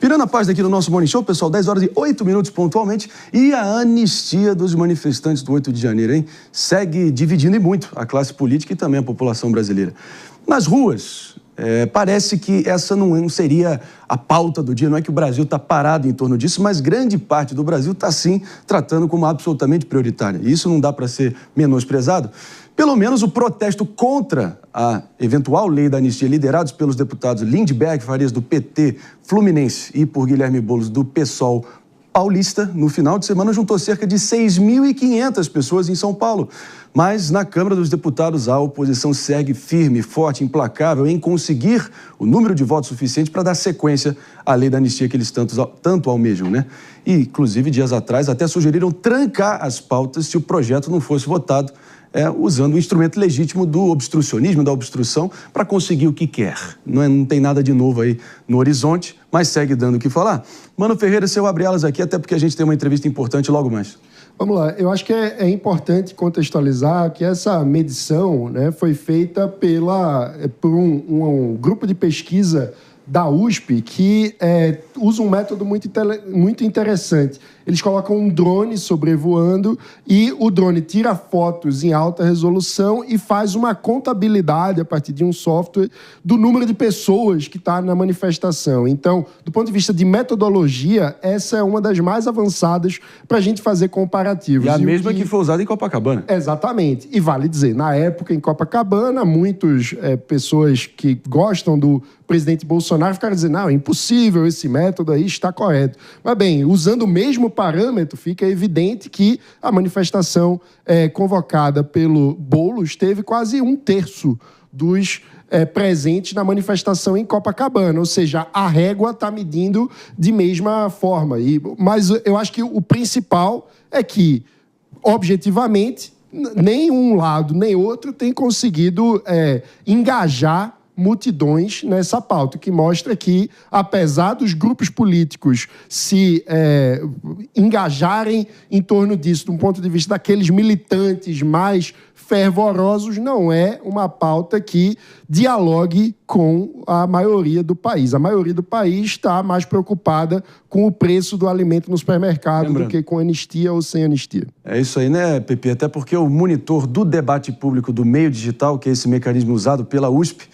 Virando a página aqui no nosso Morning Show, pessoal, 10 horas e 8 minutos pontualmente, e a anistia dos manifestantes do 8 de janeiro, hein? Segue dividindo e muito a classe política e também a população brasileira. Nas ruas, parece que essa não seria a pauta do dia, não é que o Brasil está parado em torno disso, mas grande parte do Brasil está, sim, tratando como absolutamente prioritária. E isso não dá para ser menosprezado. Pelo menos o protesto contra a eventual lei da anistia, liderados pelos deputados Lindbergh Farias, do PT Fluminense, e por Guilherme Boulos, do PSOL paulista, no final de semana juntou cerca de 6.500 pessoas em São Paulo. Mas na Câmara dos Deputados a oposição segue firme, forte, implacável em conseguir o número de votos suficiente para dar sequência à lei da anistia que eles tanto almejam, né? E, inclusive, dias atrás até sugeriram trancar as pautas se o projeto não fosse votado, usando o instrumento legítimo do obstrucionismo, da obstrução, para conseguir o que quer. Não tem nada de novo aí no horizonte, mas segue dando o que falar. Mano Ferreira, se eu abrir elas aqui, até porque a gente tem uma entrevista importante logo mais. Vamos lá, eu acho que é importante contextualizar que essa medição, né, foi feita por um grupo de pesquisa da USP que usa um método muito interessante. Eles colocam um drone sobrevoando e o drone tira fotos em alta resolução e faz uma contabilidade a partir de um software do número de pessoas que está na manifestação. Então, do ponto de vista de metodologia, essa é uma das mais avançadas para a gente fazer comparativos. E a mesma que foi usada em Copacabana. Exatamente. E vale dizer, na época em Copacabana, muitas pessoas que gostam do presidente Bolsonaro ficaram dizendo, não, é impossível, esse método aí está correto. Mas bem, usando o mesmo parâmetro, fica evidente que a manifestação convocada pelo Boulos teve quase 1/3 dos presentes na manifestação em Copacabana, ou seja, a régua está medindo de mesma forma. Mas eu acho que o principal é que, objetivamente, nem um lado nem outro tem conseguido engajar multidões nessa pauta, que mostra que, apesar dos grupos políticos se engajarem em torno disso, de um ponto de vista daqueles militantes mais fervorosos, não é uma pauta que dialogue com a maioria do país. A maioria do país está mais preocupada com o preço do alimento no supermercado do que com anistia ou sem anistia. É isso aí, né, Pepe? Até porque o monitor do debate público do meio digital, que é esse mecanismo usado pela USP,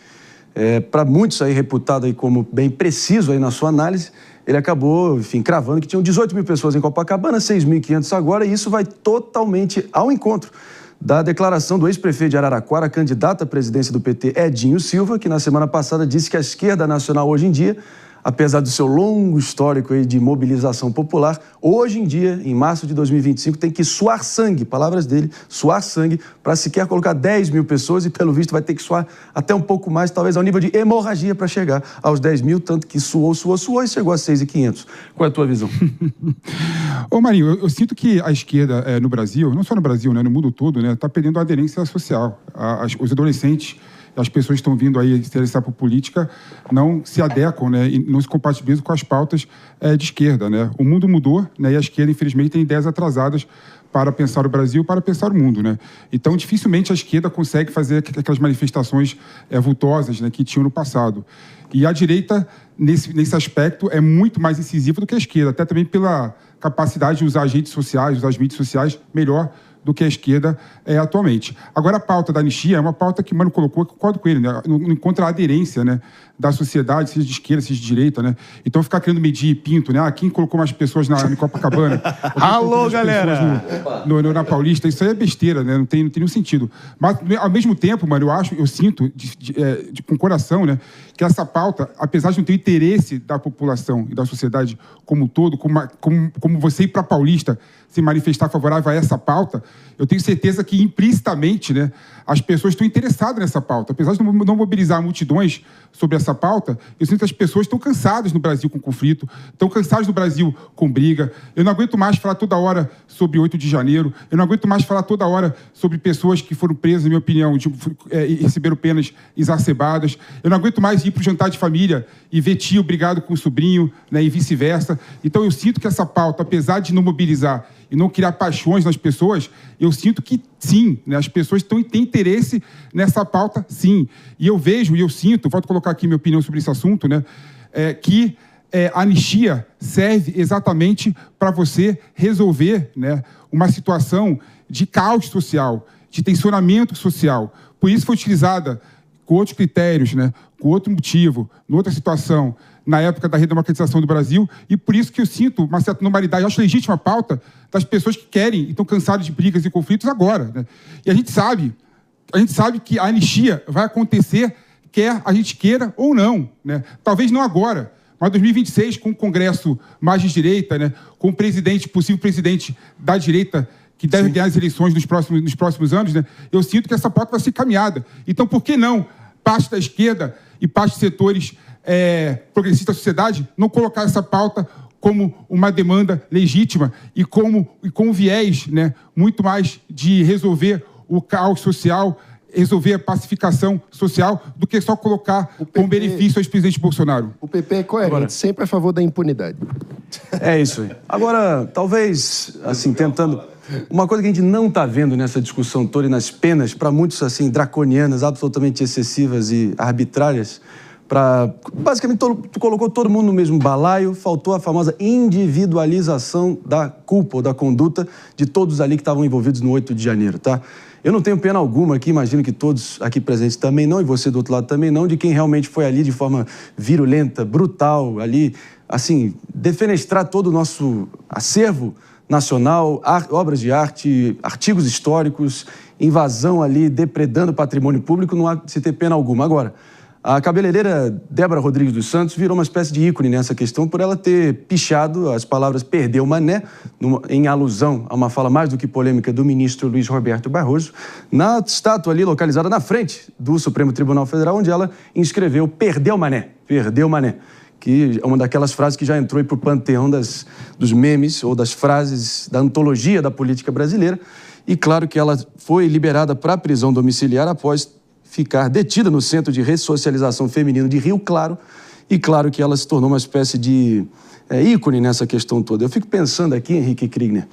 para muitos aí reputado aí como bem preciso aí na sua análise, ele acabou, enfim, cravando que tinham 18 mil pessoas em Copacabana, 6.500 agora, e isso vai totalmente ao encontro da declaração do ex-prefeito de Araraquara, candidato à presidência do PT, Edinho Silva, que na semana passada disse que a esquerda nacional hoje em dia, apesar do seu longo histórico aí de mobilização popular, hoje em dia, em março de 2025, tem que suar sangue, palavras dele, suar sangue, para sequer colocar 10 mil pessoas e, pelo visto, vai ter que suar até um pouco mais, talvez ao nível de hemorragia para chegar aos 10 mil, tanto que suou e chegou a 6.500. Qual é a tua visão? Ô Marinho, eu sinto que a esquerda no Brasil, não só no Brasil, né, no mundo todo, né, está perdendo a aderência social. Os adolescentes, as pessoas que estão vindo aí se interessar por política não se adequam, né, e não se compatibilizam com as pautas de esquerda, né? O mundo mudou, né, e a esquerda, infelizmente, tem ideias atrasadas para pensar o Brasil, para pensar o mundo, né? Então, dificilmente a esquerda consegue fazer aquelas manifestações vultosas, né, que tinham no passado. E a direita, nesse aspecto, é muito mais incisiva do que a esquerda, até também pela capacidade de usar as redes sociais, usar as mídias sociais melhor do que a esquerda atualmente. Agora, a pauta da anistia é uma pauta que o Mano colocou, eu concordo com ele, né? Não encontra a aderência, né, da sociedade, seja de esquerda, seja de direita, né? Então, ficar querendo medir pinto, né? Quem colocou mais pessoas em Copacabana? Alô, galera! Na Paulista, isso aí é besteira, né? Não tem nenhum sentido. Mas, ao mesmo tempo, mano, eu sinto, com o coração, né, que essa pauta, apesar de não ter interesse da população e da sociedade como um todo, como você ir para Paulista se manifestar favorável a essa pauta, eu tenho certeza que implicitamente, né, as pessoas estão interessadas nessa pauta. Apesar de não mobilizar multidões sobre essa pauta, eu sinto que as pessoas estão cansadas no Brasil com conflito, estão cansadas no Brasil com briga. Eu não aguento mais falar toda hora sobre 8 de janeiro, eu não aguento mais falar toda hora sobre pessoas que foram presas, na minha opinião, e receberam penas exacerbadas. Eu não aguento mais ir para o jantar de família e ver tio brigado com o sobrinho, né, e vice-versa. Então, eu sinto que essa pauta, apesar de não mobilizar e não criar paixões nas pessoas, eu sinto que sim, né, as pessoas têm interesse nessa pauta, sim. E eu vejo e eu sinto, volto a colocar aqui minha opinião sobre esse assunto, né, que a anistia serve exatamente para você resolver, né, uma situação de caos social, de tensionamento social. Por isso foi utilizada com outros critérios, né, com outro motivo, em outra situação, na época da redemocratização do Brasil, e por isso que eu sinto uma certa normalidade, eu acho legítima a pauta das pessoas que querem e estão cansadas de brigas e conflitos agora, né? E a gente sabe que a anistia vai acontecer, quer a gente queira ou não, né? Talvez não agora, mas em 2026, com o Congresso mais de direita, né, com o possível presidente da direita, que deve ganhar as eleições nos próximos anos, né, eu sinto que essa pauta vai ser caminhada. Então, por que não parte da esquerda e parte de setores progressistas da sociedade não colocar essa pauta como uma demanda legítima e com viés, né, muito mais de resolver o caos social, resolver a pacificação social, do que só colocar com benefício ao ex-presidente Bolsonaro. O PP é coerente, sempre a favor da impunidade. É isso aí. Agora, talvez, assim, tentando... Uma coisa que a gente não está vendo nessa discussão toda e nas penas, para muitos, assim, draconianas, absolutamente excessivas e arbitrárias, basicamente, tu colocou todo mundo no mesmo balaio, faltou a famosa individualização da culpa ou da conduta de todos ali que estavam envolvidos no 8 de janeiro, tá? Eu não tenho pena alguma aqui, imagino que todos aqui presentes também não, e você do outro lado também não, de quem realmente foi ali de forma virulenta, brutal, ali, assim, defenestrar todo o nosso acervo nacional, obras de arte, artigos históricos, invasão ali, depredando o patrimônio público, não há de se ter pena alguma. Agora, a cabeleireira Débora Rodrigues dos Santos virou uma espécie de ícone nessa questão por ela ter pichado as palavras "perdeu mané", em alusão a uma fala mais do que polêmica do ministro Luiz Roberto Barroso, na estátua ali localizada na frente do Supremo Tribunal Federal, onde ela inscreveu "perdeu mané", que é uma daquelas frases que já entrou para o panteão dos memes ou das frases da antologia da política brasileira. E claro que ela foi liberada para a prisão domiciliar após ficar detida no Centro de Ressocialização Feminino de Rio Claro, e claro que ela se tornou uma espécie de ícone nessa questão toda. Eu fico pensando aqui, Henrique Kriegner,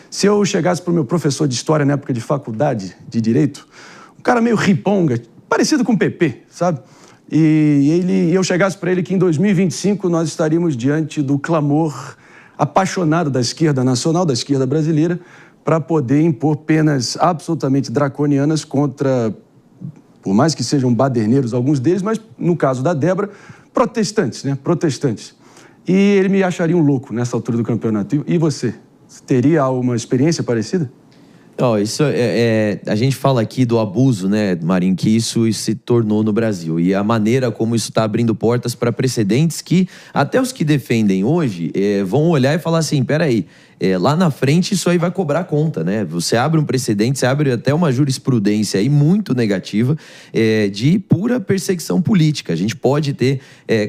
se eu chegasse para o meu professor de História na época de faculdade de Direito, um cara meio riponga, parecido com o PP, sabe? E eu chegasse para ele que em 2025 nós estaríamos diante do clamor apaixonado da esquerda nacional, da esquerda brasileira, para poder impor penas absolutamente draconianas contra, por mais que sejam baderneiros alguns deles, mas no caso da Débora, protestantes, né? Protestantes. E ele me acharia um louco nessa altura do campeonato. E você? Teria uma experiência parecida? Isso a gente fala aqui do abuso, né, Marinho, que isso se tornou no Brasil. E a maneira como isso está abrindo portas para precedentes que até os que defendem hoje vão olhar e falar assim, peraí, lá na frente isso aí vai cobrar conta, né? Você abre um precedente, você abre até uma jurisprudência aí muito negativa de pura perseguição política. A gente pode ter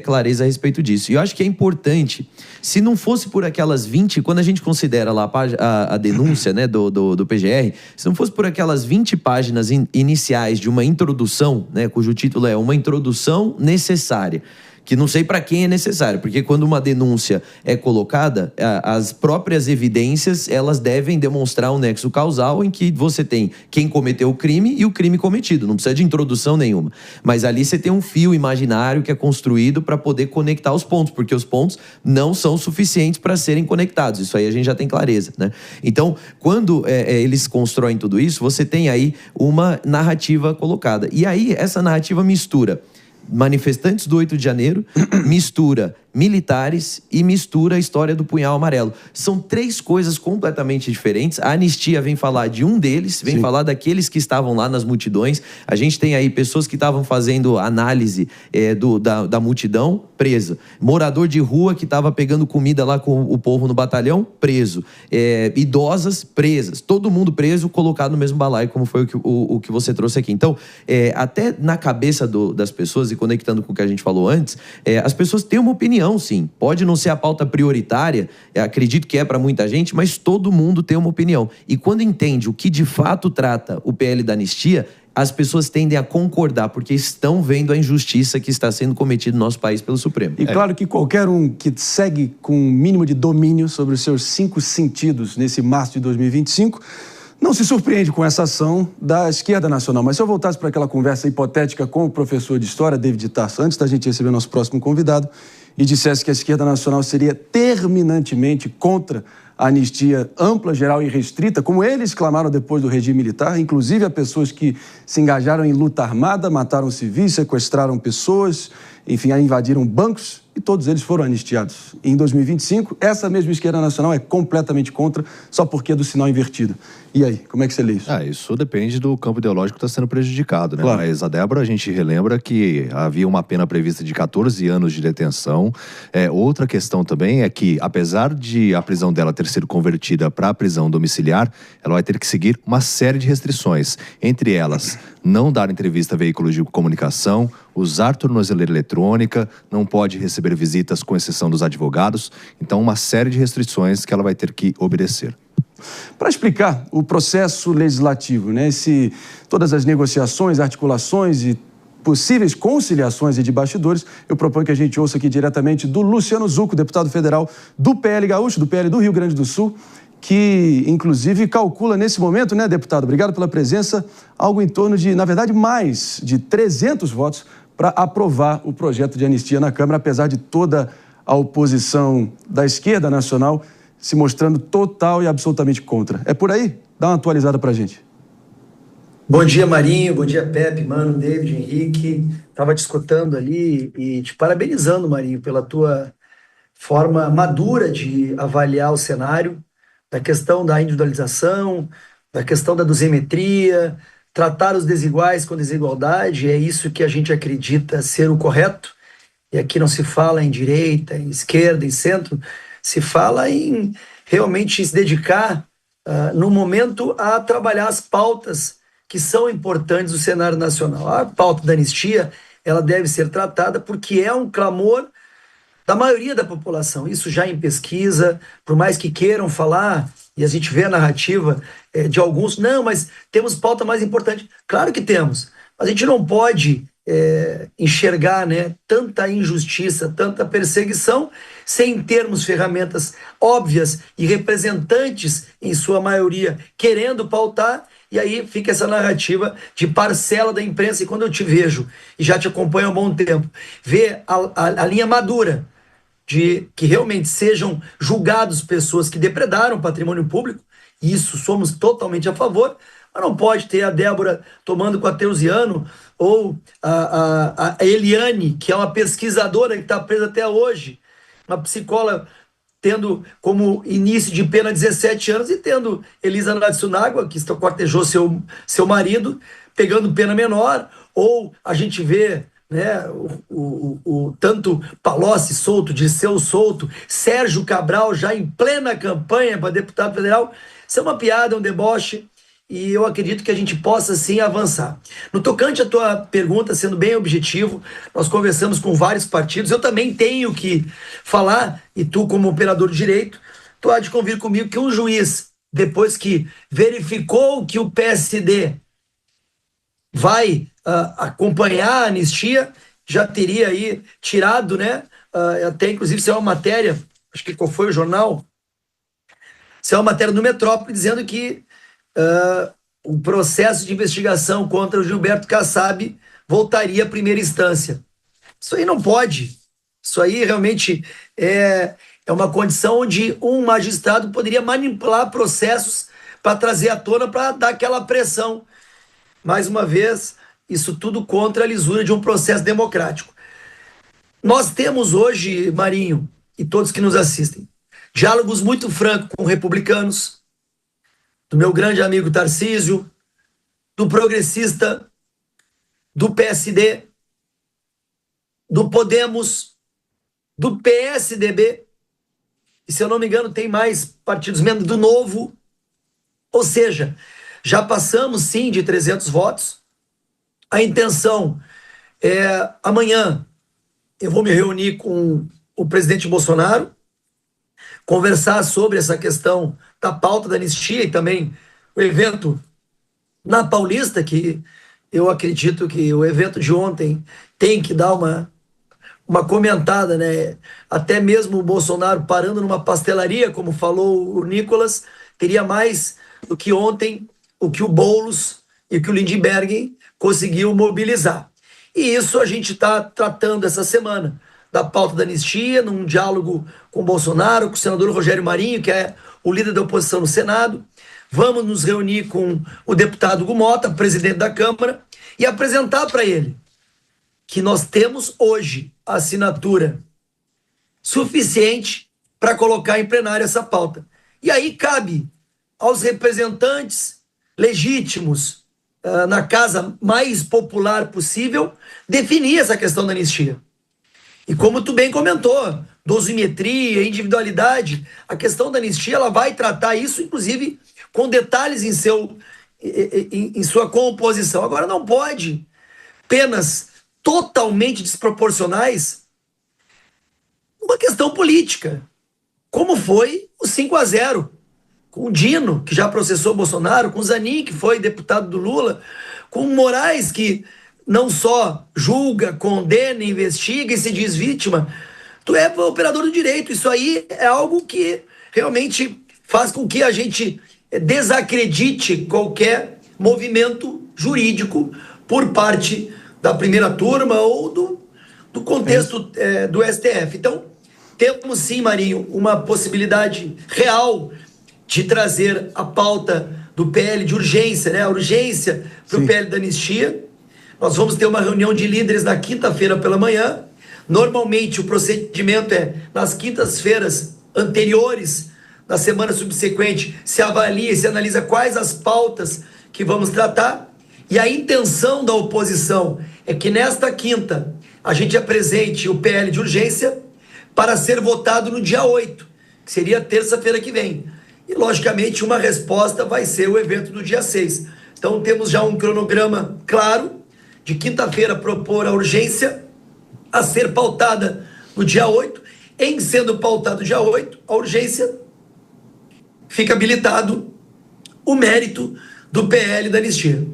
clareza a respeito disso. E eu acho que é importante, se não fosse por aquelas 20, quando a gente considera lá a denúncia, né, do PGR, se não fosse por aquelas 20 páginas iniciais de uma introdução, né, cujo título é Uma Introdução Necessária, que não sei para quem é necessário, porque quando uma denúncia é colocada, as próprias evidências, elas devem demonstrar um nexo causal em que você tem quem cometeu o crime e o crime cometido, não precisa de introdução nenhuma. Mas ali você tem um fio imaginário que é construído para poder conectar os pontos, porque os pontos não são suficientes para serem conectados, isso aí a gente já tem clareza, né? Então, quando eles constroem tudo isso, você tem aí uma narrativa colocada. E aí, essa narrativa mistura manifestantes do 8 de janeiro, mistura militares e mistura a história do punhal amarelo. São três coisas completamente diferentes. A anistia vem falar de um deles, vem falar daqueles que estavam lá nas multidões. A gente tem aí pessoas que estavam fazendo análise da multidão, preso. Morador de rua que estava pegando comida lá com o povo no batalhão, preso. Idosas, presas. Todo mundo preso, colocado no mesmo balaio, como foi o que você trouxe aqui. Então, até na cabeça das pessoas, e conectando com o que a gente falou antes, as pessoas têm uma opinião, sim. Pode não ser a pauta prioritária, acredito que é para muita gente, mas todo mundo tem uma opinião. E quando entende o que de fato trata o PL da anistia, as pessoas tendem a concordar, porque estão vendo a injustiça que está sendo cometida no nosso país pelo Supremo. E claro que qualquer um que segue com um mínimo de domínio sobre os seus 5 sentidos nesse março de 2025... não se surpreende com essa ação da esquerda nacional. Mas se eu voltasse para aquela conversa hipotética com o professor de História, David Tarso, antes da gente receber nosso próximo convidado, e dissesse que a esquerda nacional seria terminantemente contra a anistia ampla, geral e restrita, como eles clamaram depois do regime militar, inclusive a pessoas que se engajaram em luta armada, mataram civis, sequestraram pessoas, enfim, invadiram bancos, e todos eles foram anistiados. Em 2025, essa mesma esquerda nacional é completamente contra, só porque é do sinal invertido. E aí, como é que você lê isso? Isso depende do campo ideológico que está sendo prejudicado, né? Claro. Mas a Débora, a gente relembra que havia uma pena prevista de 14 anos de detenção. Outra questão também é que, apesar de a prisão dela ter sido convertida para a prisão domiciliar, ela vai ter que seguir uma série de restrições. Entre elas, não dar entrevista a veículos de comunicação, usar tornozeleira eletrônica, não pode receber visitas com exceção dos advogados. Então, uma série de restrições que ela vai ter que obedecer. Para explicar o processo legislativo, né, todas as negociações, articulações e possíveis conciliações e de bastidores, eu proponho que a gente ouça aqui diretamente do Luciano Zucco, deputado federal do PL Gaúcho, do PL do Rio Grande do Sul, que inclusive calcula nesse momento, né, deputado, obrigado pela presença, algo em torno de, na verdade, mais de 300 votos para aprovar o projeto de anistia na Câmara, apesar de toda a oposição da esquerda nacional se mostrando total e absolutamente contra. É por aí? Dá uma atualizada pra gente. Bom dia, Marinho. Bom dia, Pepe, Mano, David, Henrique. Estava te escutando ali e te parabenizando, Marinho, pela tua forma madura de avaliar o cenário, da questão da individualização, da questão da dosimetria, tratar os desiguais com desigualdade. É isso que a gente acredita ser o correto. E aqui não se fala em direita, em esquerda, em centro, se fala em realmente se dedicar, no momento, a trabalhar as pautas que são importantes do cenário nacional. A pauta da anistia, ela deve ser tratada porque é um clamor da maioria da população. Isso já em pesquisa, por mais que queiram falar, e a gente vê a narrativa de alguns, não, mas temos pauta mais importante. Claro que temos, mas a gente não pode enxergar, né, tanta injustiça, tanta perseguição, sem termos ferramentas óbvias e representantes, em sua maioria, querendo pautar, e aí fica essa narrativa de parcela da imprensa. E quando eu te vejo, e já te acompanho há um bom tempo, ver a linha madura de que realmente sejam julgados pessoas que depredaram patrimônio público, e isso somos totalmente a favor, mas não pode ter a Débora tomando com a Teuziano, ou a Eliane, que é uma pesquisadora que está presa até hoje, uma psicóloga tendo como início de pena 17 anos, e tendo Elisa Natsunaga, que cortejou seu marido, pegando pena menor, ou a gente vê, né, tanto Palocci solto, Dirceu solto, Sérgio Cabral já em plena campanha para deputado federal. Isso é uma piada, um deboche, e eu acredito que a gente possa sim avançar. No tocante à tua pergunta, sendo bem objetivo, nós conversamos com vários partidos, eu também tenho que falar, e tu como operador de direito, tu há de convir comigo que um juiz, depois que verificou que o PSD vai acompanhar a anistia, já teria aí tirado, né, até inclusive se é uma matéria, acho que qual foi o jornal, se é uma matéria no Metrópole, dizendo que o processo de investigação contra o Gilberto Kassab voltaria à primeira instância. Isso aí não pode. Isso aí realmente é uma condição onde um magistrado poderia manipular processos para trazer à tona, para dar aquela pressão. Mais uma vez, isso tudo contra a lisura de um processo democrático. Nós temos hoje, Marinho, e todos que nos assistem, diálogos muito francos com republicanos, do meu grande amigo Tarcísio, do progressista, do PSD, do Podemos, do PSDB, e se eu não me engano tem mais partidos, menos do Novo. Ou seja, já passamos sim de 300 votos. A intenção é, amanhã, eu vou me reunir com o presidente Bolsonaro, conversar sobre essa questão da pauta da anistia e também o evento na Paulista, que eu acredito que o evento de ontem tem que dar uma comentada, né? Até mesmo o Bolsonaro parando numa pastelaria, como falou o Nicolas, teria mais do que ontem o que o Boulos e o que o Lindbergh conseguiu mobilizar. E isso a gente está tratando essa semana. da pauta da anistia, num diálogo com o Bolsonaro, com o senador Rogério Marinho, que é o líder da oposição no Senado. Vamos nos reunir com o deputado Hugo Mota, presidente da Câmara, e apresentar para ele que nós temos hoje a assinatura suficiente para colocar em plenário essa pauta. E aí cabe aos representantes legítimos na casa mais popular possível definir essa questão da anistia. E como tu bem comentou, dosimetria, individualidade, a questão da anistia ela vai tratar isso, inclusive, com detalhes em sua composição. Agora, não pode penas totalmente desproporcionais uma questão política, como foi o 5-0, com o Dino, que já processou Bolsonaro, com o Zanin, que foi deputado do Lula, com o Moraes, que não só julga, condena, investiga e se diz vítima. Tu é operador do direito. Isso aí é algo que realmente faz com que a gente desacredite qualquer movimento jurídico por parte da primeira turma ou do contexto do STF. Então, temos sim, Marinho, uma possibilidade real de trazer a pauta do PL de urgência, né? A urgência para o PL da anistia. Nós vamos ter uma reunião de líderes na quinta-feira pela manhã. Normalmente o procedimento é nas quintas-feiras anteriores, na semana subsequente, se avalia e se analisa quais as pautas que vamos tratar. E a intenção da oposição é que nesta quinta a gente apresente o PL de urgência para ser votado no dia 8, que seria terça-feira que vem. E, logicamente, uma resposta vai ser o evento do dia 6. Então, temos já um cronograma claro de quinta-feira propor a urgência a ser pautada no dia 8. Em sendo pautado dia 8, a urgência fica habilitado o mérito do PL da anistia.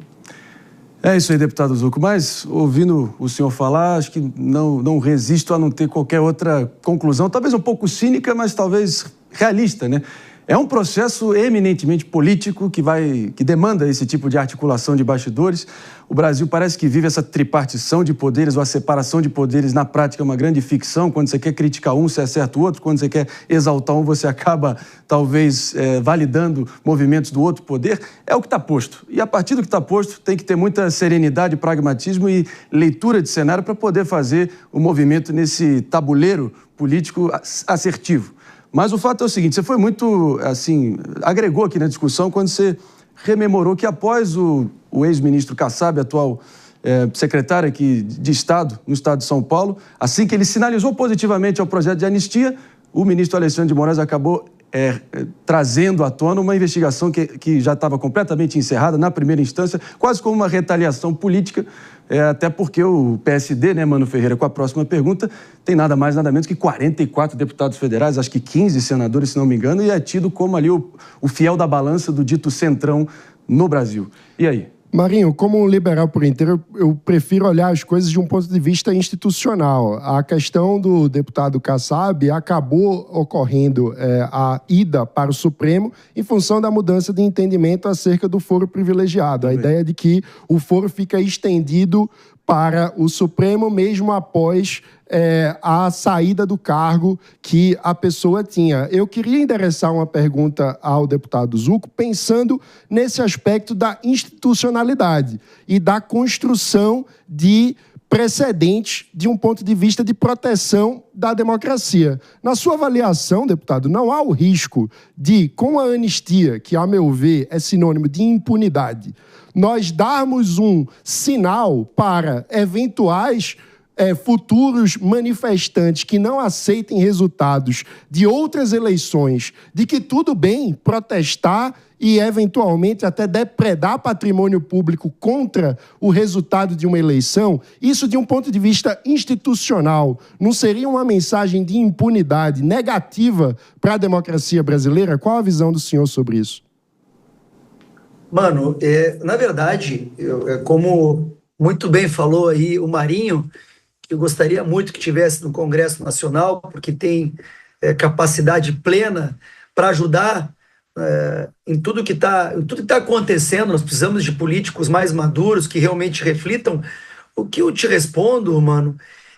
É isso aí, deputado Zucco. Mas, ouvindo o senhor falar, acho que não resisto a não ter qualquer outra conclusão, talvez um pouco cínica, mas talvez realista, né? É um processo eminentemente político que demanda esse tipo de articulação de bastidores. O Brasil parece que vive essa tripartição de poderes, ou a separação de poderes, na prática, é uma grande ficção. Quando você quer criticar um, você acerta o outro. Quando você quer exaltar um, você acaba, talvez, validando movimentos do outro poder. É o que está posto. E, a partir do que está posto, tem que ter muita serenidade, pragmatismo e leitura de cenário para poder fazer o movimento nesse tabuleiro político assertivo. Mas o fato é o seguinte, você foi muito, assim, agregou aqui na discussão quando você rememorou que após o ex-ministro Kassab, atual secretário aqui de Estado, no Estado de São Paulo, assim que ele sinalizou positivamente ao projeto de anistia, o ministro Alexandre de Moraes acabou trazendo à tona uma investigação que já estava completamente encerrada na primeira instância, quase como uma retaliação política, até porque o PSD, né, Mano Ferreira, com a próxima pergunta, tem nada mais, nada menos que 44 deputados federais, acho que 15 senadores, se não me engano, e é tido como ali o fiel da balança do dito centrão no Brasil. E aí? Marinho, como liberal por inteiro, eu prefiro olhar as coisas de um ponto de vista institucional. A questão do deputado Kassab acabou ocorrendo a ida para o Supremo em função da mudança de entendimento acerca do foro privilegiado. A ideia de que o foro fica estendido para o Supremo mesmo após a saída do cargo que a pessoa tinha. Eu queria endereçar uma pergunta ao deputado Zucco pensando nesse aspecto da institucionalidade e da construção de precedentes de um ponto de vista de proteção da democracia. Na sua avaliação, deputado, não há o risco de, com a anistia, que, a meu ver, é sinônimo de impunidade, nós darmos um sinal para eventuais futuros manifestantes que não aceitem resultados de outras eleições, de que tudo bem protestar e, eventualmente, até depredar patrimônio público contra o resultado de uma eleição, isso, de um ponto de vista institucional, não seria uma mensagem de impunidade negativa para a democracia brasileira? Qual a visão do senhor sobre isso? Mano, na verdade, como muito bem falou aí o Marinho, eu gostaria muito que tivesse no Congresso Nacional, porque tem capacidade plena para ajudar em tudo que está acontecendo. Nós precisamos de políticos mais maduros que realmente reflitam. O que eu te respondo, mano,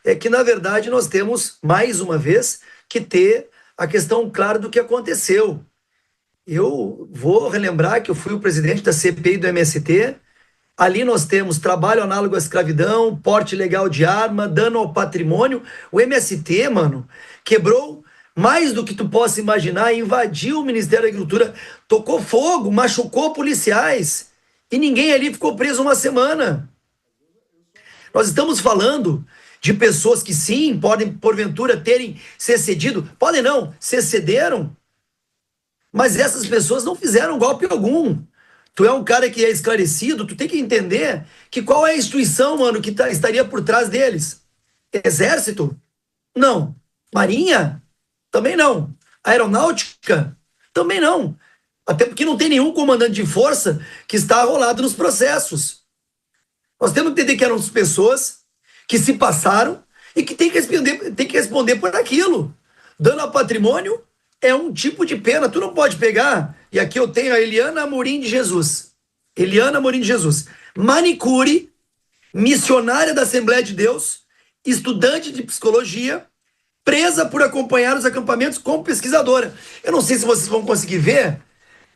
é que, na verdade, nós temos, mais uma vez, que ter a questão clara do que aconteceu. Eu vou relembrar que eu fui o presidente da CPI do MST. Ali nós temos trabalho análogo à escravidão, porte ilegal de arma, dano ao patrimônio. O MST, mano, quebrou mais do que tu possa imaginar, invadiu o Ministério da Agricultura, tocou fogo, machucou policiais e ninguém ali ficou preso uma semana. Nós estamos falando de pessoas que sim, podem porventura terem se excedido, podem não, se excederam, mas essas pessoas não fizeram golpe algum. Tu é um cara que é esclarecido, tu tem que entender que qual é a instituição, mano, que estaria por trás deles. Exército? Não. Marinha? Também não. Aeronáutica? Também não. Até porque não tem nenhum comandante de força que está arrolado nos processos. Nós temos que entender que eram pessoas que se passaram e que tem que responder por aquilo. Dano ao patrimônio é um tipo de pena. Tu não pode pegar, e aqui eu tenho a Eliana Amorim de Jesus. Eliana Amorim de Jesus. Manicure, missionária da Assembleia de Deus, estudante de psicologia, presa por acompanhar os acampamentos como pesquisadora. Eu não sei se vocês vão conseguir ver.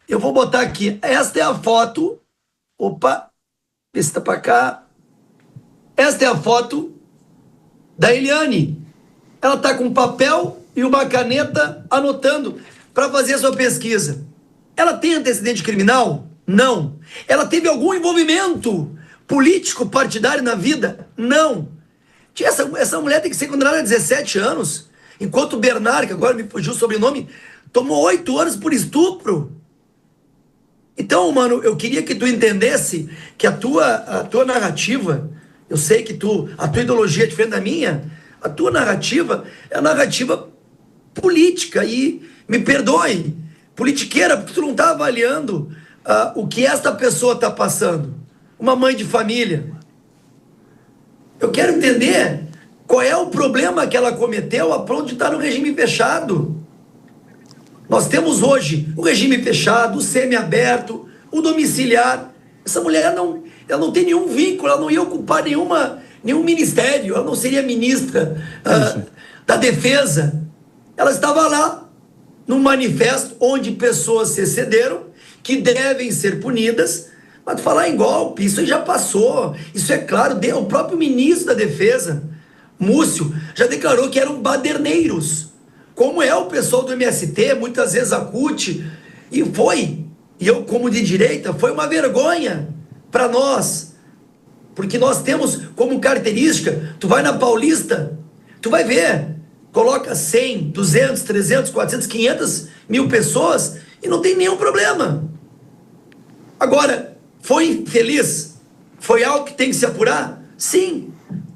Eu vou botar aqui. Esta é a foto. Opa, vê se tá pra cá. Esta é a foto da Eliane. Ela tá com um papel e uma caneta anotando para fazer a sua pesquisa. Ela tem antecedente criminal? Não. Ela teve algum envolvimento político partidário na vida? Não. Essa mulher tem que ser condenada a 17 anos, enquanto o Bernard, que agora me fugiu o sobrenome, tomou 8 anos por estupro. Então, mano, eu queria que tu entendesse que a tua narrativa, eu sei que a tua ideologia é diferente da minha, a tua narrativa é a narrativa política e, me perdoe, politiqueira, porque tu não está avaliando o que esta pessoa está passando. Uma mãe de família. Eu quero entender qual é o problema que ela cometeu a ponto de estar no regime fechado. Nós temos hoje o regime fechado, o semiaberto, o domiciliar. Essa mulher ela não tem nenhum vínculo, ela não ia ocupar nenhum ministério, ela não seria ministra da Defesa. Ela estava lá, num manifesto onde pessoas se excederam, que devem ser punidas. Mas falar em golpe, isso já passou. Isso é claro, o próprio ministro da Defesa, Múcio, já declarou que eram baderneiros. Como é o pessoal do MST, muitas vezes a CUT, e eu como de direita, foi uma vergonha para nós. Porque nós temos como característica, tu vai na Paulista, tu vai ver, coloca 100, 200, 300, 400, 500 mil pessoas e não tem nenhum problema. Agora, foi infeliz? Foi algo que tem que se apurar? Sim.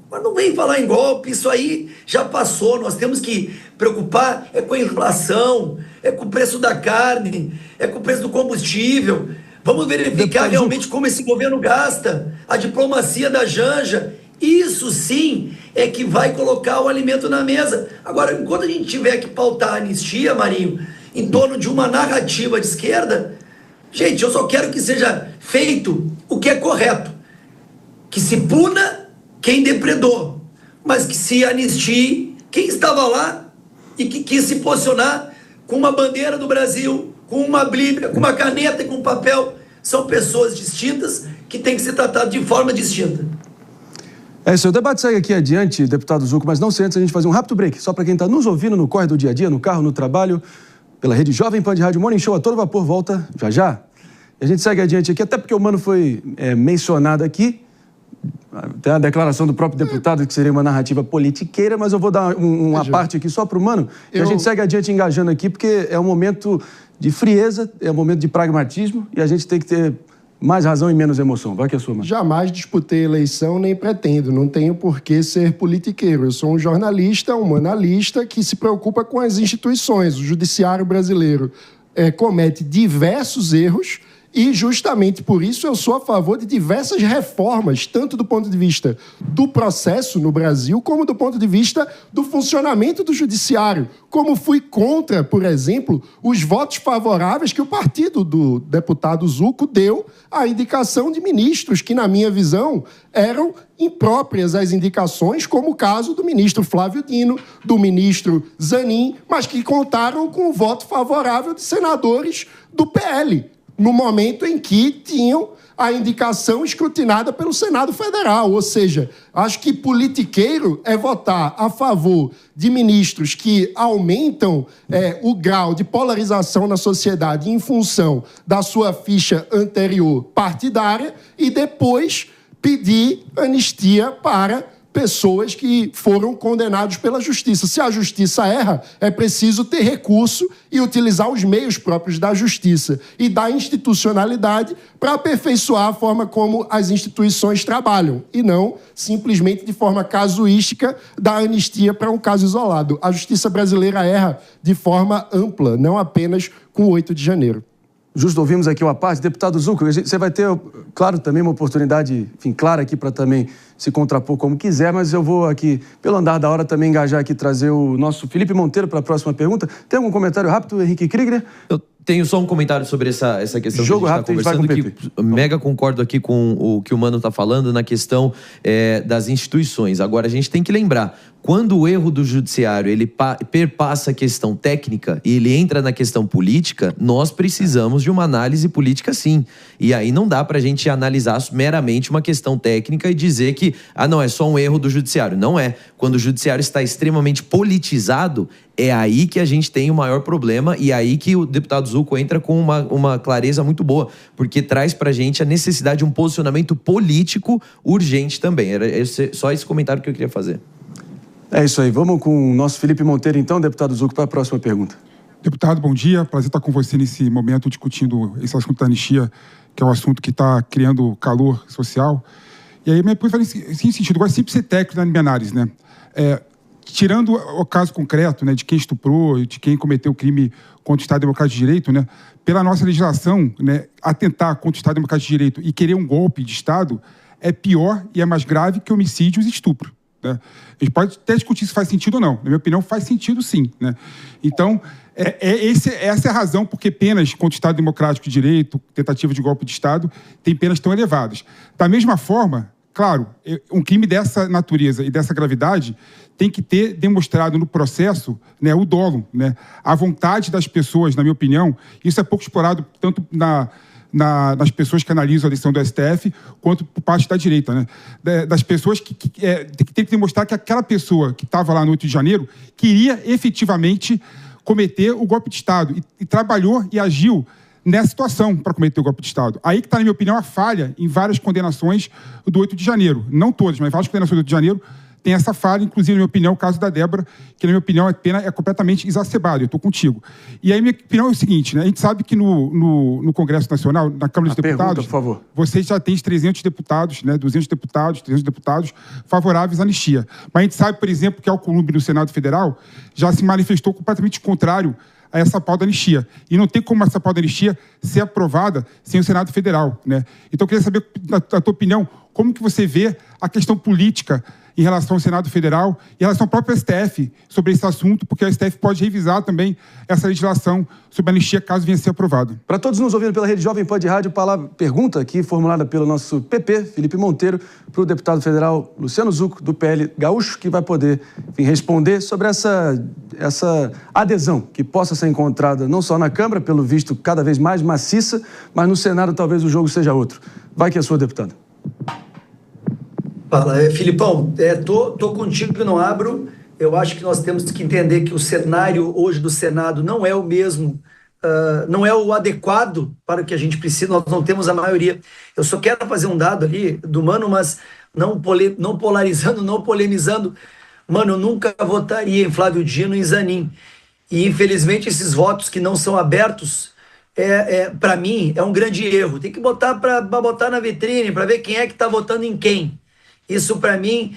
Mas não vem falar em golpe, isso aí já passou. Nós temos que preocupar com a inflação, com o preço da carne, com o preço do combustível. Vamos verificar realmente como esse governo gasta, a diplomacia da Janja. Isso sim é que vai colocar o alimento na mesa. Agora, enquanto a gente tiver que pautar a anistia, Marinho, em torno de uma narrativa de esquerda, gente, eu só quero que seja feito o que é correto. Que se puna quem depredou, mas que se anistie quem estava lá e que quis se posicionar com uma bandeira do Brasil, com uma Bíblia, com uma caneta e com um papel. São pessoas distintas que têm que ser tratadas de forma distinta. É isso, o debate segue aqui adiante, deputado Zucco, mas não sem antes a gente fazer um rápido break, só para quem está nos ouvindo no corre do dia a dia, no carro, no trabalho, pela Rede Jovem Pan de Rádio Morning Show a todo vapor, volta já já. E a gente segue adiante aqui, até porque o Mano foi mencionado aqui, tem a declaração do próprio deputado que seria uma narrativa politiqueira, mas eu vou dar uma parte aqui só para o Mano, e a gente segue adiante engajando aqui, porque é um momento de frieza, é um momento de pragmatismo, e a gente tem que ter mais razão e menos emoção. Vai que é a sua, Mano. Jamais disputei eleição, nem pretendo. Não tenho por que ser politiqueiro. Eu sou um jornalista, um analista que se preocupa com as instituições. O judiciário brasileiro comete diversos erros E justamente por isso eu sou a favor de diversas reformas, tanto do ponto de vista do processo no Brasil, como do ponto de vista do funcionamento do judiciário. Como fui contra, por exemplo, os votos favoráveis que o partido do deputado Zucco deu à indicação de ministros que, na minha visão, eram impróprias às indicações, como o caso do ministro Flávio Dino, do ministro Zanin, mas que contaram com o voto favorável de senadores do PL, no momento em que tinham a indicação escrutinada pelo Senado Federal. Ou seja, acho que politiqueiro é votar a favor de ministros que aumentam o grau de polarização na sociedade em função da sua ficha anterior partidária e depois pedir anistia para pessoas que foram condenados pela justiça. Se a justiça erra, é preciso ter recurso e utilizar os meios próprios da justiça e da institucionalidade para aperfeiçoar a forma como as instituições trabalham e não simplesmente de forma casuística dar anistia para um caso isolado. A justiça brasileira erra de forma ampla, não apenas com o 8 de janeiro. Justo, ouvimos aqui uma parte. Deputado Zucco, você vai ter, claro, também uma oportunidade, enfim, clara aqui para também se contrapor como quiser, mas eu vou aqui, pelo andar da hora, também engajar aqui, trazer o nosso Felipe Monteiro para a próxima pergunta. Tem algum comentário rápido, Henrique Krieger? Eu tenho só um comentário sobre essa questão Jogo que a rápido, gente está conversando, que mega concordo aqui com o que o Mano está falando na questão das instituições. Agora, a gente tem que lembrar, quando o erro do judiciário ele perpassa a questão técnica e ele entra na questão política, nós precisamos de uma análise política sim. E aí não dá para a gente analisar meramente uma questão técnica e dizer que, não, é só um erro do judiciário. Não é. Quando o judiciário está extremamente politizado, é aí que a gente tem o maior problema e é aí que o deputado Zucco entra com uma clareza muito boa, porque traz pra gente a necessidade de um posicionamento político urgente também. Era só esse comentário que eu queria fazer. É isso aí. Vamos com o nosso Felipe Monteiro, então, deputado Zucco, para a próxima pergunta. Deputado, bom dia. Prazer estar com você nesse momento discutindo esse assunto da anistia, que é um assunto que está criando calor social. E aí, minha pergunta fala em sentido, gosto sempre de ser técnico na minha análise, né? Tirando o caso concreto, né, de quem estuprou, de quem cometeu crime contra o Estado Democrático de Direito, né, pela nossa legislação, né, atentar contra o Estado Democrático de Direito e querer um golpe de Estado é pior e é mais grave que homicídios e estupro. Né? A gente pode até discutir se faz sentido ou não. Na minha opinião, faz sentido sim. Né? Então, essa é a razão porque penas contra o Estado Democrático de Direito, tentativa de golpe de Estado, têm penas tão elevadas. Da mesma forma, claro, um crime dessa natureza e dessa gravidade tem que ter demonstrado no processo, né, o dolo, né, a vontade das pessoas, na minha opinião. Isso é pouco explorado tanto nas pessoas que analisam a decisão do STF, quanto por parte da direita, né? Das pessoas que tem que demonstrar que aquela pessoa que estava lá no 8 de janeiro queria efetivamente cometer o golpe de Estado e trabalhou e agiu nessa situação para cometer o golpe de Estado. Aí que está, na minha opinião, a falha em várias condenações do 8 de janeiro. Não todas, mas várias condenações do 8 de janeiro tem essa falha, inclusive, na minha opinião, o caso da Débora, que, na minha opinião, a pena é completamente exacerbada. Eu estou contigo. E aí, minha opinião é o seguinte, né? A gente sabe que no Congresso Nacional, na Câmara dos Deputados, pergunta, por favor. Você já tem 300 deputados, né? 200 deputados, 300 deputados favoráveis à anistia. Mas a gente sabe, por exemplo, que a Alcolumbre no Senado Federal já se manifestou completamente contrário a essa pauta da anistia. E não tem como essa pauta da anistia ser aprovada sem o Senado Federal, né? Então, eu queria saber, na tua opinião, como que você vê a questão política em relação ao Senado Federal, em relação ao próprio STF sobre esse assunto, porque o STF pode revisar também essa legislação sobre a anistia caso venha a ser aprovada. Para todos nos ouvindo pela Rede Jovem Pan de Rádio, pergunta aqui formulada pelo nosso PP, Felipe Monteiro, para o deputado federal Luciano Zucco, do PL Gaúcho, que vai poder, enfim, responder sobre essa adesão que possa ser encontrada não só na Câmara, pelo visto cada vez mais maciça, mas no Senado talvez o jogo seja outro. Vai que é sua, deputada. Fala, Filipão, tô contigo que não abro. Eu acho que nós temos que entender que o cenário hoje do Senado não é o mesmo, não é o adequado para o que a gente precisa, nós não temos a maioria. Eu só quero fazer um dado ali do Mano, mas não polarizando, não polemizando. Mano, eu nunca votaria em Flávio Dino e Zanin. E, infelizmente, esses votos que não são abertos, para mim, é um grande erro. Tem que botar para botar na vitrine, para ver quem é que está votando em quem. Isso, para mim,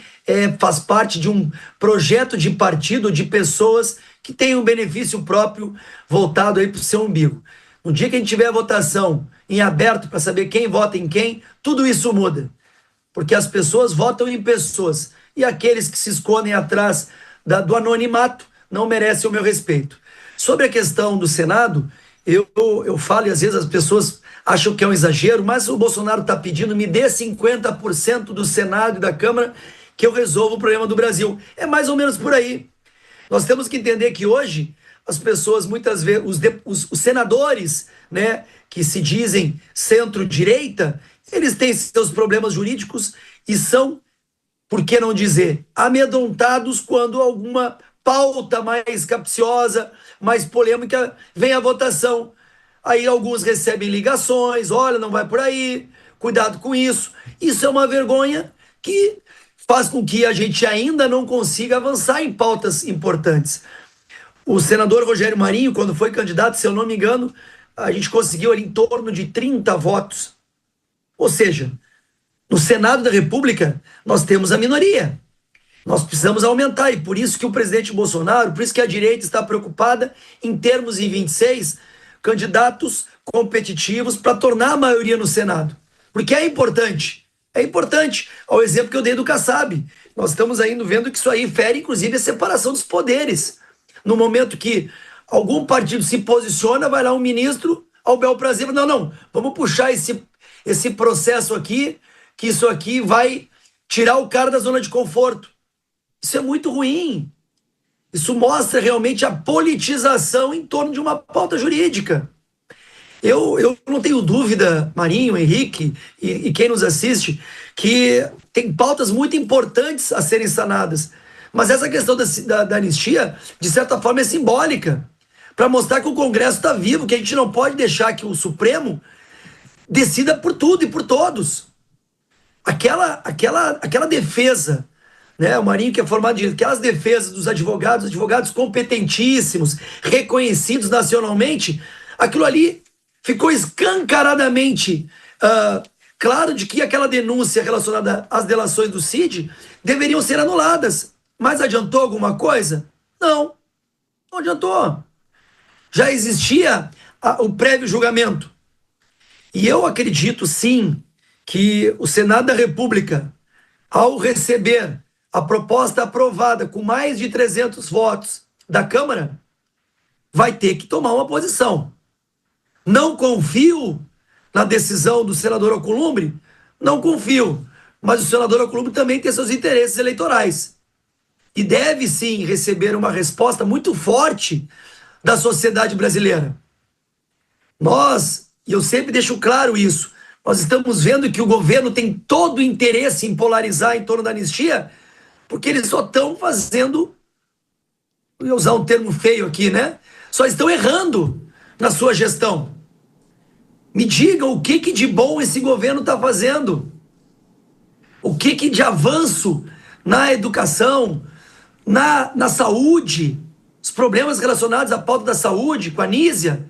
faz parte de um projeto de partido de pessoas que têm um benefício próprio voltado aí para o seu umbigo. No dia que a gente tiver a votação em aberto para saber quem vota em quem, tudo isso muda. Porque as pessoas votam em pessoas. E aqueles que se escondem atrás do anonimato não merecem o meu respeito. Sobre a questão do Senado, eu falo e às vezes as pessoas acham que é um exagero, mas o Bolsonaro está pedindo, me dê 50% do Senado e da Câmara que eu resolvo o problema do Brasil. É mais ou menos por aí. Nós temos que entender que hoje as pessoas, muitas vezes, os senadores, né, que se dizem centro-direita, eles têm seus problemas jurídicos e são, por que não dizer, amedrontados quando alguma pauta mais capciosa, mais polêmica vem à votação. Aí alguns recebem ligações, olha, não vai por aí, cuidado com isso. Isso é uma vergonha que faz com que a gente ainda não consiga avançar em pautas importantes. O senador Rogério Marinho, quando foi candidato, se eu não me engano, a gente conseguiu ali em torno de 30 votos. Ou seja, no Senado da República, nós temos a minoria. Nós precisamos aumentar, e por isso que o presidente Bolsonaro, por isso que a direita está preocupada em termos em 26 candidatos competitivos para tornar a maioria no Senado. Porque é importante. É importante. Ao exemplo que eu dei do Kassab. Nós estamos ainda vendo que isso aí fere, inclusive, a separação dos poderes. No momento que algum partido se posiciona, vai lá um ministro ao bel prazer, não, vamos puxar esse processo aqui, que isso aqui vai tirar o cara da zona de conforto. Isso é muito ruim. Isso mostra realmente a politização em torno de uma pauta jurídica. Eu não tenho dúvida, Marinho, Henrique e quem nos assiste, que tem pautas muito importantes a serem sanadas. Mas essa questão da anistia, de certa forma, é simbólica, para mostrar que o Congresso está vivo, que a gente não pode deixar que o Supremo decida por tudo e por todos. Aquela defesa, né, o Marinho que é formado de aquelas defesas dos advogados competentíssimos, reconhecidos nacionalmente, aquilo ali ficou escancaradamente claro de que aquela denúncia relacionada às delações do Cid deveriam ser anuladas. Mas adiantou alguma coisa? Não adiantou. Já existia o prévio julgamento. E eu acredito, sim, que o Senado da República, ao receber a proposta aprovada com mais de 300 votos da Câmara, vai ter que tomar uma posição. Não confio na decisão do senador Alcolumbre? Não confio. Mas o senador Alcolumbre também tem seus interesses eleitorais. E deve, sim, receber uma resposta muito forte da sociedade brasileira. E eu sempre deixo claro isso, nós estamos vendo que o governo tem todo o interesse em polarizar em torno da anistia, porque eles só estão fazendo, vou usar um termo feio aqui, né? Só estão errando na sua gestão. Me digam o que de bom esse governo está fazendo. O que de avanço na educação, na saúde, os problemas relacionados à pauta da saúde, com a Anísia.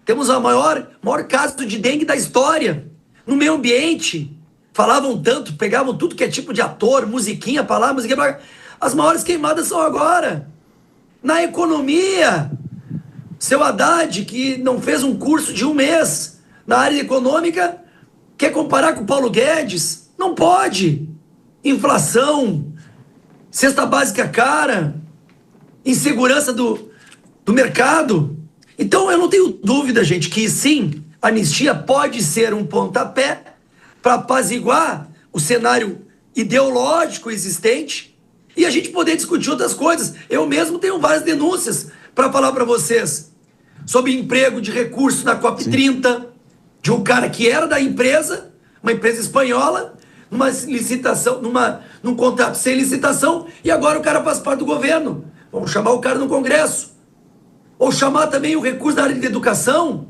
Temos o maior caso de dengue da história. No meio ambiente, falavam tanto, pegavam tudo que é tipo de ator, musiquinha pra lá, musiquinha pra lá. As maiores queimadas são agora. Na economia, seu Haddad, que não fez um curso de 1 mês na área econômica, quer comparar com o Paulo Guedes? Não pode. Inflação, cesta básica cara, insegurança do mercado. Então eu não tenho dúvida, gente, que sim, a anistia pode ser um pontapé para apaziguar o cenário ideológico existente e a gente poder discutir outras coisas. Eu mesmo tenho várias denúncias para falar para vocês sobre emprego de recursos na COP30, de um cara que era da empresa, uma empresa espanhola, numa licitação, num contrato sem licitação, e agora o cara faz parte do governo. Vamos chamar o cara no Congresso. Ou chamar também o recurso da área de educação,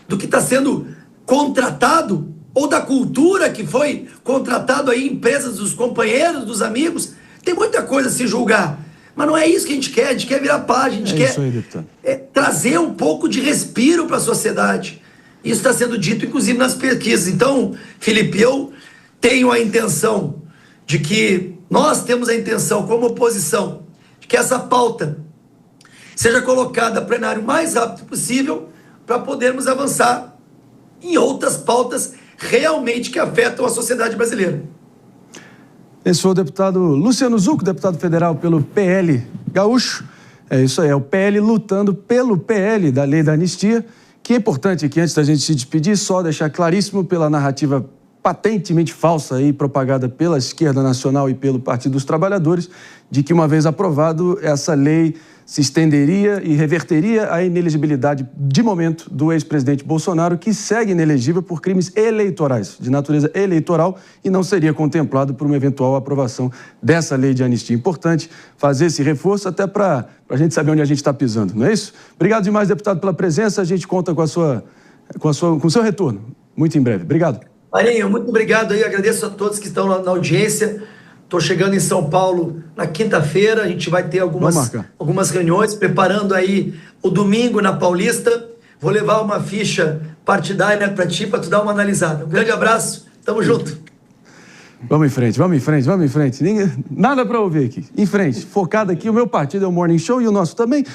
do que está sendo contratado, ou da cultura que foi contratado aí, empresas dos companheiros, dos amigos. Tem muita coisa a se julgar. Mas não é isso que a gente quer virar página, a gente quer aí, deputado. Trazer um pouco de respiro para a sociedade. Isso está sendo dito, inclusive, nas pesquisas. Então, Felipe, eu tenho a intenção de que nós temos a intenção, como oposição, de que essa pauta seja colocada a plenário o mais rápido possível, para podermos avançar em outras pautas realmente que afetam a sociedade brasileira. Esse foi o deputado Luciano Zucco, deputado federal pelo PL Gaúcho. É isso aí, é o PL lutando pelo PL da lei da anistia, que é importante aqui, antes da gente se despedir, só deixar claríssimo pela narrativa patentemente falsa e propagada pela esquerda nacional e pelo Partido dos Trabalhadores, de que uma vez aprovado, essa lei se estenderia e reverteria a inelegibilidade de momento do ex-presidente Bolsonaro, que segue inelegível por crimes eleitorais, de natureza eleitoral, e não seria contemplado por uma eventual aprovação dessa lei de anistia. Importante fazer esse reforço até para a gente saber onde a gente está pisando, não é isso? Obrigado demais, deputado, pela presença. A gente conta com o seu retorno muito em breve. Obrigado. Marinho, muito obrigado aí. Agradeço a todos que estão na audiência. Estou chegando em São Paulo na quinta-feira. A gente vai ter algumas reuniões, preparando aí o domingo na Paulista. Vou levar uma ficha partidária para ti, para tu dar uma analisada. Um grande abraço. Tamo junto. Vamos em frente, vamos em frente, vamos em frente. Nada para ouvir aqui. Em frente, focado aqui. O meu partido é o Morning Show e o nosso também.